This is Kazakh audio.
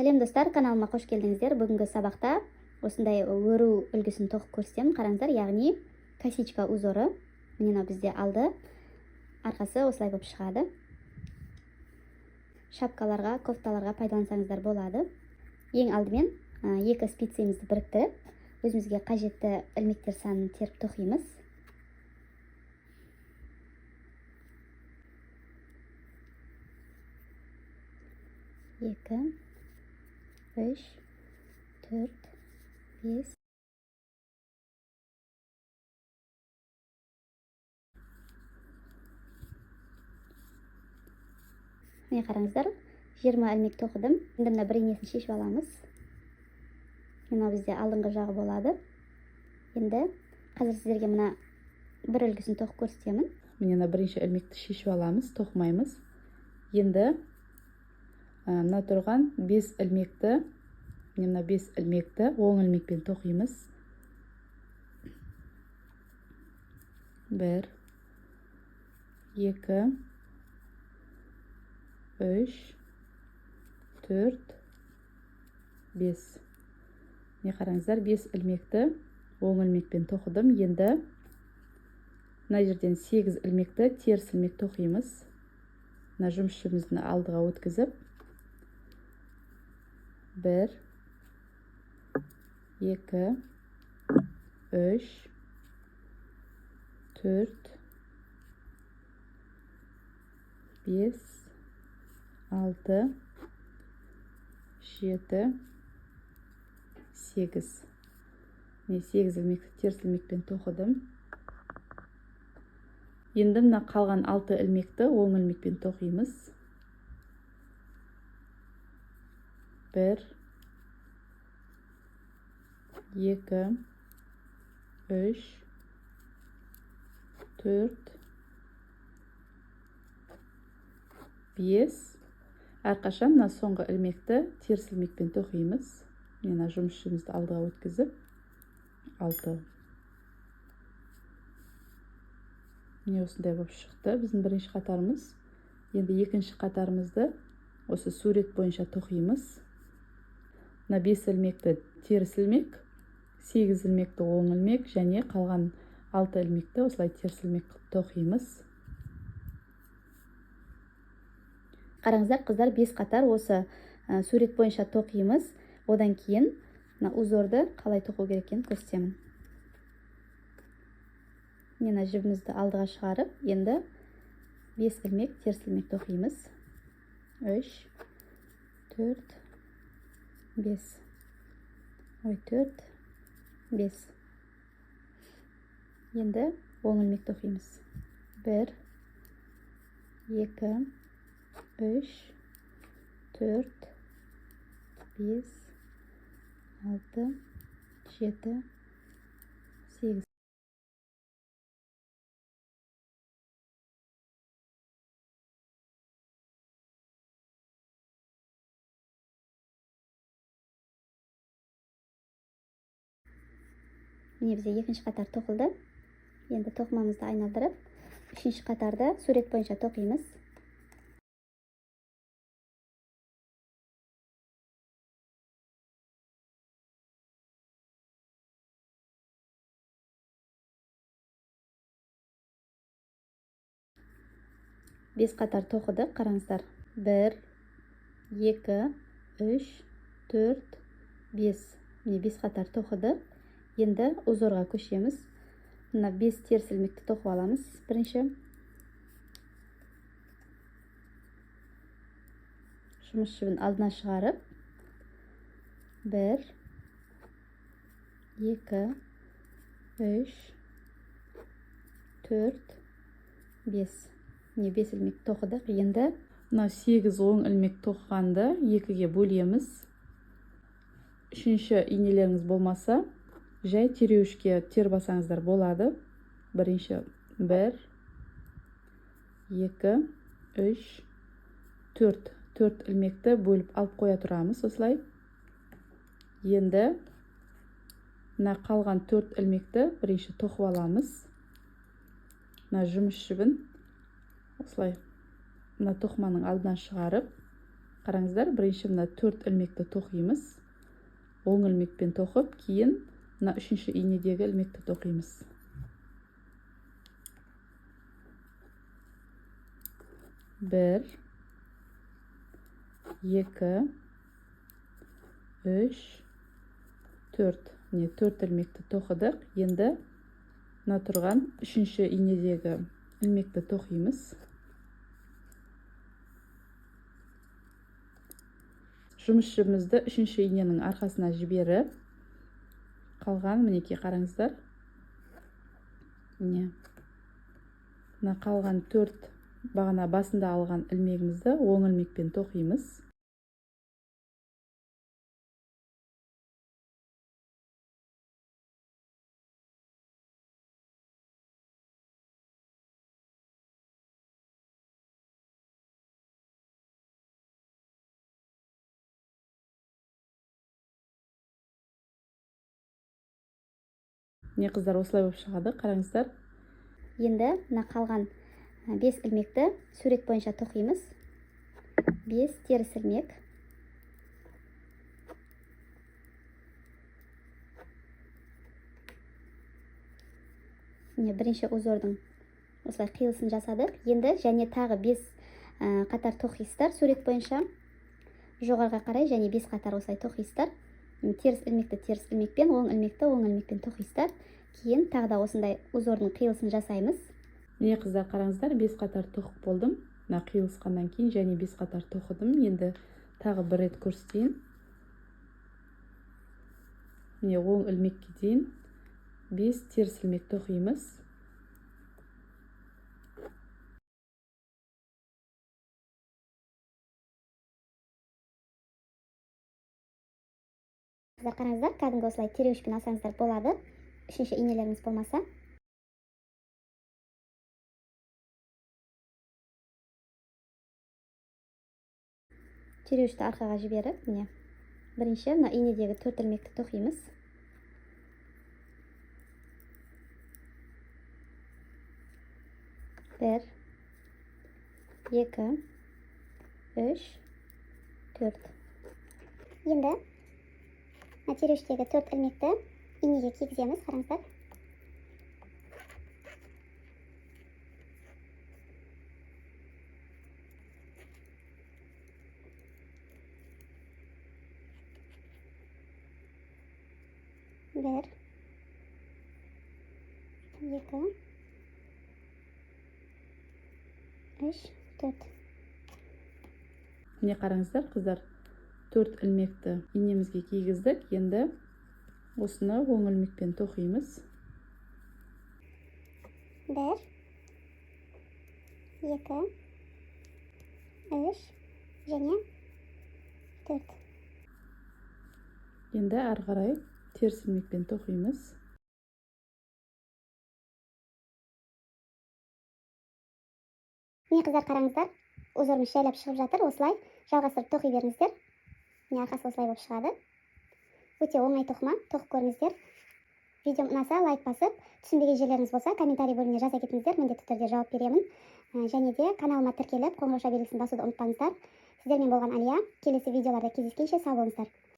Сәлем достар, каналыма қош келдіңіздер. Бүгінгі сабақта осындай өру үлгісін тоқып көрсетемін. Қараңыздар, яғни косичка узоры. Міне бізде алды, арқасы осылай болып шығады. Шапкаларға, кофталарға пайдалансаңыздар болады. Ең алдымен екі спицемізді біріктіріп, өзімізге қажетті ілмектер санын теріп тоқимыз. Екі, үш, төрт, бес. Міне қараңыздар, 20 ілмек тоқыдым. Енді мына бір иінесін шешіп аламыз. Мына бізде алдыңғы жағы болады. Енді қазір сіздерге мына бір үлгісін тоқып көрсетемін. Міне бірінші ілмекті шешіп аламыз, тоқымаймыз. Енді мына тұрған 5 ілмекті, мына 5 ілмекті оң ілмекпен тоқимыз. 1, 2, 3, 4, 5. Не қараңыздар, 5 ілмекті оң ілмекпен тоқыдым. Енді мына жерден 8 ілмекті теріс ілмек тоқимыз. Мына жұмысшымызды алдыға өткізіп, 1, 2, 3, 4, 5, 6, 7, 8. Мен 8 ілмекті теріс ілмекпен тоқыдым. Енді мына қалған 6 ілмекті оң ілмекпен тоқимыз. 1, 2, 3, 4, 5. Әрқашан мына соңғы ілмекті теріс ілмекпен тоқимыз. Мына жұмысшымызды алдыға өткізіп, 6. Міне осындай болып шықты біздің бірінші қатарымыз. Енді екінші қатарымызды осы сурет бойынша тоқимыз. Мына 5 ілмекті теріс ілмек, 8 ілмекті оң ілмек және қалған 6 ілмекті осылай теріс ілмек тоқимыз. Қараңыздар, қыздар, 5 қатар осы сурет бойынша тоқимыз. Одан кейін узорды қалай тоқу керек екенін көрсетемін. Мына жібімізді алдыға шығарып, енді 5 ілмек теріс ілмек тоқимыз. 3, 4, 5. 4, 5. Енді оң ілмек тоқимыз. 1, 2, 3, 4, 5, 6, 7, 8. Міне бізде екінші қатар тоқылды. Енді тоқымамызды айналдырып, үшінші қатарды сурет бойынша тоқимыз. Бес қатар тоқыдық, қараңыздар. 1, 2, 3, 4, 5. Міне 5 қатар тоқыдық. Енді узорға көшеміз. Мына 5 теріс ілмекті тоқып аламыз. Бірінші жұмыс жібін алдына шығарып, 1, 2, 3, 4, 5. Міне 5 ілмек тоқыдық. Енді мына 8 оң ілмек тоқығанды екіге бөлеміз. Үшінші инелеріңіз болмаса, жай тереуішке тербасаңыздар болады. Бірінші 1, 2, 3, 4. 4 ілмекті бөліп алып қоя тұрамыз осылай. Енді мына қалған 4 ілмекті бірінші тоқып аламыз. Мына жұмыс жібін осылай мына тоқыманың алдынан шығарып, Қараңыздар, бірінші мына 4 ілмекті тоқимыз. Оң ілмекпен тоқып, кейін мына 3-ші инедегі ілмекті тоқимыз. Бір, екі, үш, төрт. Міне 4 ілмекті тоқыдық. Енді мына тұрған 3-ші инедегі ілмекті тоқимыз. Жұмыс жібімізді 3-ші иненің арқасына жіберіп, қалған мінекей қараңыздар. Міне. Мына қалған 4 бағана басында алған ілмегімізді оң ілмекпен тоқимыз. Міне қыздар, осылай болып шығады. Қараңыздар. Енді мына қалған 5 ілмекті сурет бойынша тоқимыз. 5 теріс ілмек. Міне бірінші узордың осылай қиылысын жасадық. Енді және тағы 5 қатар тоқисыздар сурет бойынша. Жоғарға қарай және 5 қатар осылай тоқисыздар. Теріс ілмекті теріс ілмекпен, оң ілмекті оң ілмекпен тоқисыздар. Кейін тағы да осындай узордың қиылысын жасаймыз. Міне қыздар, қараңыздар, 5 қатар тоқып болдым. Мына қиылысқаннан кейін және 5 қатар тоқыдым. Енді тағы бір рет көрсетейін. Міне оң ілмекке дейін 5 теріс ілмек тоқимыз. Қыздар, қараңыздар, кәдімгі осылай тереуішпен алсаңыздар болады, 3-ші инелеріңіз болмаса. Тереуішті арқаға жіберіп, міне бірінші мына инедегі 4 ілмекті тоқимыз. Бір, екі, үш, төрт. Енді тереуіштегі 4 ілмекті инеге кигіземіз. Қараңыздар. Бір, екі, үш, төрт. Міне қараңыздар, қыздар, 4 ілмекті инемізге кигіздік. Енді осыны оң ілмекпен тоқимыз. Бір, екі, үш және төрт. Енді ары қарай теріс ілмекпен тоқимыз. Міне қыздар, қараңыздар, узорымыз жайлап шығып жатыр. Осылай жалғастырып тоқи беріңіздер. Міне арқасы осылай болып шығады. Өте оңай тоқыма, тоқып көріңіздер. Видеом ұнаса лайк басып, түсінбеген жерлеріңіз болса комментарий бөліміне жаза кетіңіздер, міндетті түрде жауап беремін. Және де каналыма тіркеліп, қоңырауша белгісін басуды ұмытпаңыздар. Сіздермен болған Алия. Келесі видеоларда кездескенше сау болыңыздар.